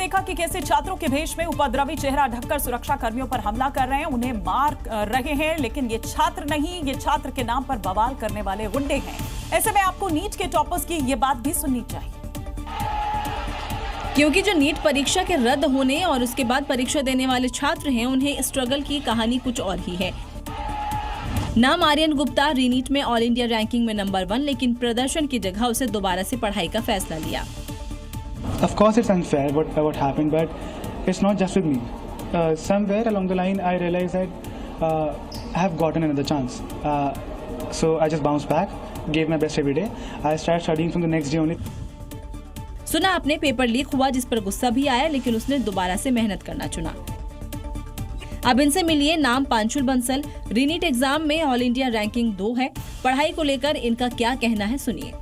देखा कि कैसे छात्रों के भेष में उपद्रवी चेहरा ढककर सुरक्षा कर्मियों पर हमला कर रहे हैं, उन्हें मार रहे हैं, लेकिन ये छात्र नहीं, ये छात्र के नाम पर बवाल करने वाले गुंडे हैं। ऐसे में आपको नीट के टॉपर्स की ये बात भी सुननी चाहिए, क्योंकि जो नीट परीक्षा के रद्द होने और उसके बाद परीक्षा देने वाले छात्र हैं, उन्हें स्ट्रगल की कहानी कुछ और ही है। नाम आर्यन गुप्ता, रीनीट में ऑल इंडिया रैंकिंग में नंबर 1, लेकिन प्रदर्शन की जगह उसे दोबारा से पढ़ाई का फैसला लिया। Of course it's unfair what happened, but it's not just with me. Somewhere along the line I realized that I have gotten another chance. So I just bounced back, gave my best every day. I started studying from the next day only. सुना आपने, paper leak हुआ जिस पर गुस्सा भी आया, लेकिन उसने दोबारा से मेहनत करना चुना। अब इनसे मिलिए। नाम पांशुल बंसल, रीनीट एग्जाम में ऑल इंडिया रैंकिंग 2 है। पढ़ाई को लेकर इनका क्या कहना है, सुनिए।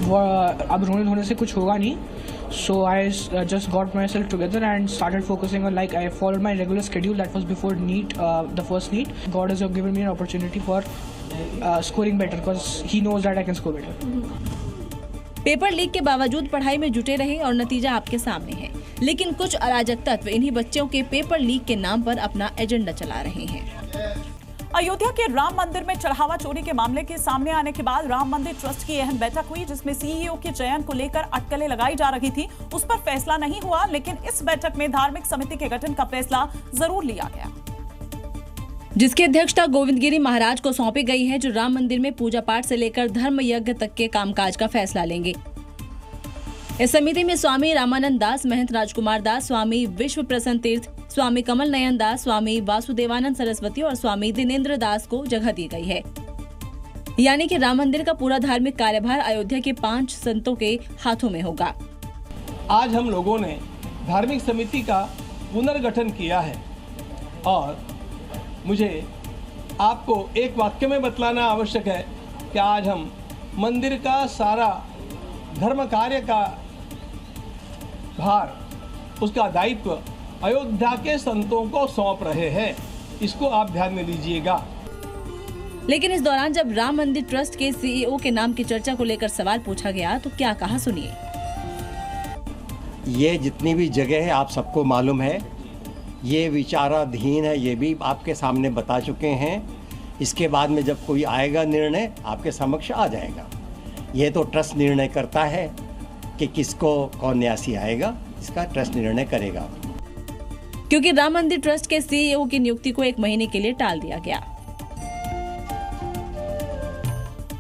अब रोने धोने से कुछ होगा नहीं, so I just got myself together and started focusing on, like, I followed my regular schedule that was before NEET, the first NEET. God has given me an opportunity for scoring better because He knows that I can score better. Paper leak के बावजूद पढ़ाई में जुटे रहे और नतीजा आपके सामने है, लेकिन कुछ अराजक तत्व इन्हीं बच्चों के पेपर लीक के नाम पर अपना एजेंडा चला रहे हैं। अयोध्या के राम मंदिर में चढ़ावा चोरी के मामले के सामने आने के बाद राम मंदिर ट्रस्ट की अहम बैठक हुई, जिसमें सीईओ के चयन को लेकर अटकलें लगाई जा रही थी। उस पर फैसला नहीं हुआ, लेकिन इस बैठक में धार्मिक समिति के गठन का फैसला जरूर लिया गया, जिसकी अध्यक्षता गोविंद गिरी महाराज को सौंपी गई है, जो राम मंदिर में पूजा पाठ से लेकर धर्म यज्ञ तक के कामकाज का फैसला लेंगे। इस समिति में स्वामी रामानंद दास, महंत राजकुमार दास, स्वामी विश्व प्रसन्न तीर्थ, स्वामी कमल नयन दास, स्वामी वासुदेवानंद सरस्वती और स्वामी दिनेंद्र दास को जगह दी गई है। यानी कि राम मंदिर का पूरा धार्मिक कार्यभार अयोध्या के 5 संतों के हाथों में होगा। आज हम लोगों ने धार्मिक समिति का पुनर्गठन किया है और मुझे आपको एक वाक्य में बतलाना आवश्यक है कि आज हम मंदिर का सारा धर्म कार्य का भार, उसका दायित्व अयोध्या के संतों को सौंप रहे हैं। इसको आप ध्यान में लीजिएगा। लेकिन इस दौरान जब राम मंदिर ट्रस्ट के सीईओ के नाम की चर्चा को लेकर सवाल पूछा गया तो क्या कहा, सुनिए। ये जितनी भी जगह है आप सबको मालूम है, ये विचाराधीन है, ये भी आपके सामने बता चुके हैं। इसके बाद में जब कोई आएगा निर्णय आपके समक्ष आ जाएगा। ये तो ट्रस्ट निर्णय करता है कि किसको कौन न्यासी आएगा, इसका ट्रस्ट निर्णय करेगा। क्योंकि राम मंदिर ट्रस्ट के सीईओ की नियुक्ति को 1 महीने के लिए टाल दिया गया।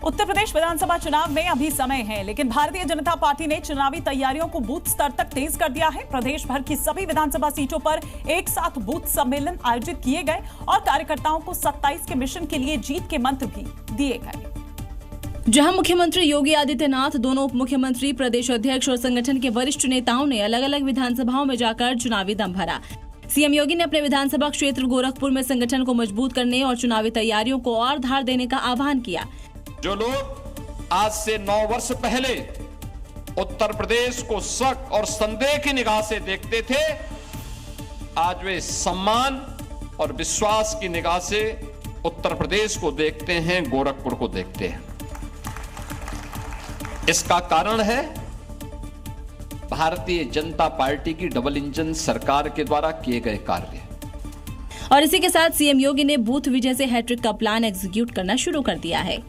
उत्तर प्रदेश विधानसभा चुनाव में अभी समय है, लेकिन भारतीय जनता पार्टी ने चुनावी तैयारियों को बूथ स्तर तक तेज कर दिया है। प्रदेश भर की सभी विधानसभा सीटों पर एक साथ बूथ सम्मेलन आयोजित किए गए और कार्यकर्ताओं को 27 के मिशन के लिए जीत के मंत्र भी दिए गए। जहां मुख्यमंत्री योगी आदित्यनाथ, दोनों उप मुख्यमंत्री, प्रदेश अध्यक्ष और संगठन के वरिष्ठ नेताओं ने अलग अलग विधानसभाओं में जाकर चुनावी दम भरा। सीएम योगी ने अपने विधानसभा क्षेत्र गोरखपुर में संगठन को मजबूत करने और चुनावी तैयारियों को और धार देने का आह्वान किया। जो लोग आज से 9 वर्ष पहले उत्तर प्रदेश को शक और संदेह की निगाह से देखते थे, आज वे सम्मान और विश्वास की निगाह से उत्तर प्रदेश को देखते हैं, गोरखपुर को देखते हैं। इसका कारण है भारतीय जनता पार्टी की डबल इंजन सरकार के द्वारा किए गए कार्य। और इसी के साथ सीएम योगी ने बूथ विजय से हैट्रिक का प्लान एग्जीक्यूट करना शुरू कर दिया है।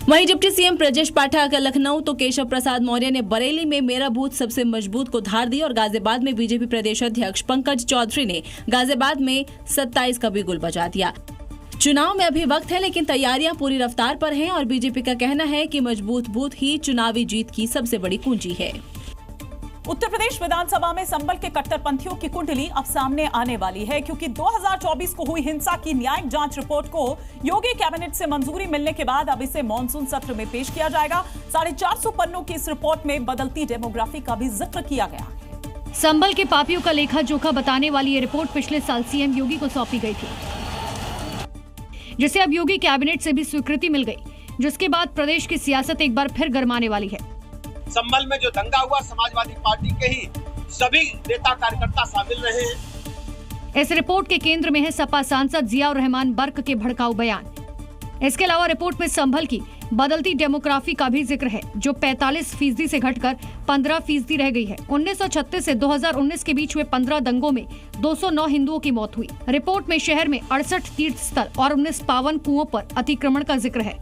वहीं डिप्टी सीएम ब्रजेश पाठक लखनऊ तो केशव प्रसाद मौर्य ने बरेली में मेरा बूथ सबसे मजबूत को धार दी और गाजियाबाद में बीजेपी प्रदेश अध्यक्ष पंकज चौधरी ने गाजियाबाद में 27 का बिगुल बजा दिया। चुनाव में अभी वक्त है, लेकिन तैयारियां पूरी रफ्तार पर हैं और बीजेपी का कहना है कि मजबूत बूथ ही चुनावी जीत की सबसे बड़ी कुंजी है। उत्तर प्रदेश विधानसभा में संबल के कट्टरपंथियों की कुंडली अब सामने आने वाली है, क्योंकि 2024 को हुई हिंसा की न्यायिक जांच रिपोर्ट को योगी कैबिनेट से मंजूरी मिलने के बाद अब इसे मॉनसून सत्र में पेश किया जाएगा। 450 पन्नों की इस रिपोर्ट में बदलती डेमोग्राफी का भी जिक्र किया गया है। संबल के पापियों का लेखा जोखा बताने वाली ये रिपोर्ट पिछले साल सीएम योगी को सौंपी गई थी, जिसे अब योगी कैबिनेट से भी स्वीकृति मिल गई, जिसके बाद प्रदेश की सियासत एक बार फिर गरमाने वाली है। संबल में जो दंगा हुआ, समाजवादी पार्टी के ही सभी नेता कार्यकर्ता शामिल रहे हैं। इस रिपोर्ट के केंद्र में है सपा सांसद जियाउर रहमान बर्क के भड़काऊ बयान। इसके अलावा रिपोर्ट में संभल की बदलती डेमोग्राफी का भी जिक्र है, जो 45% से घटकर 15% रह गई है। 1936 से 2019 के बीच हुए 15 दंगों में 209 हिंदुओं की मौत हुई। रिपोर्ट में शहर में 68 तीर्थ स्थल और 19 पावन कुओं पर अतिक्रमण का जिक्र है।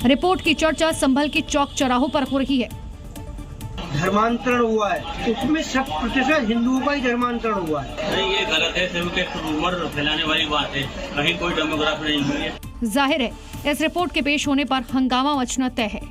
रिपोर्ट की चर्चा संभल के चौक चौराहों पर हो रही है। धर्मांतरण हुआ है, उसमें 100% हिंदुओं का ही धर्मांतरण हुआ है। नहीं, ये गलत है, सिर्फ एक रूमर फैलाने वाली बात है, कहीं कोई डेमोग्राफी नहीं हुई है। जाहिर है इस रिपोर्ट के पेश होने पर हंगामा मचना तय है।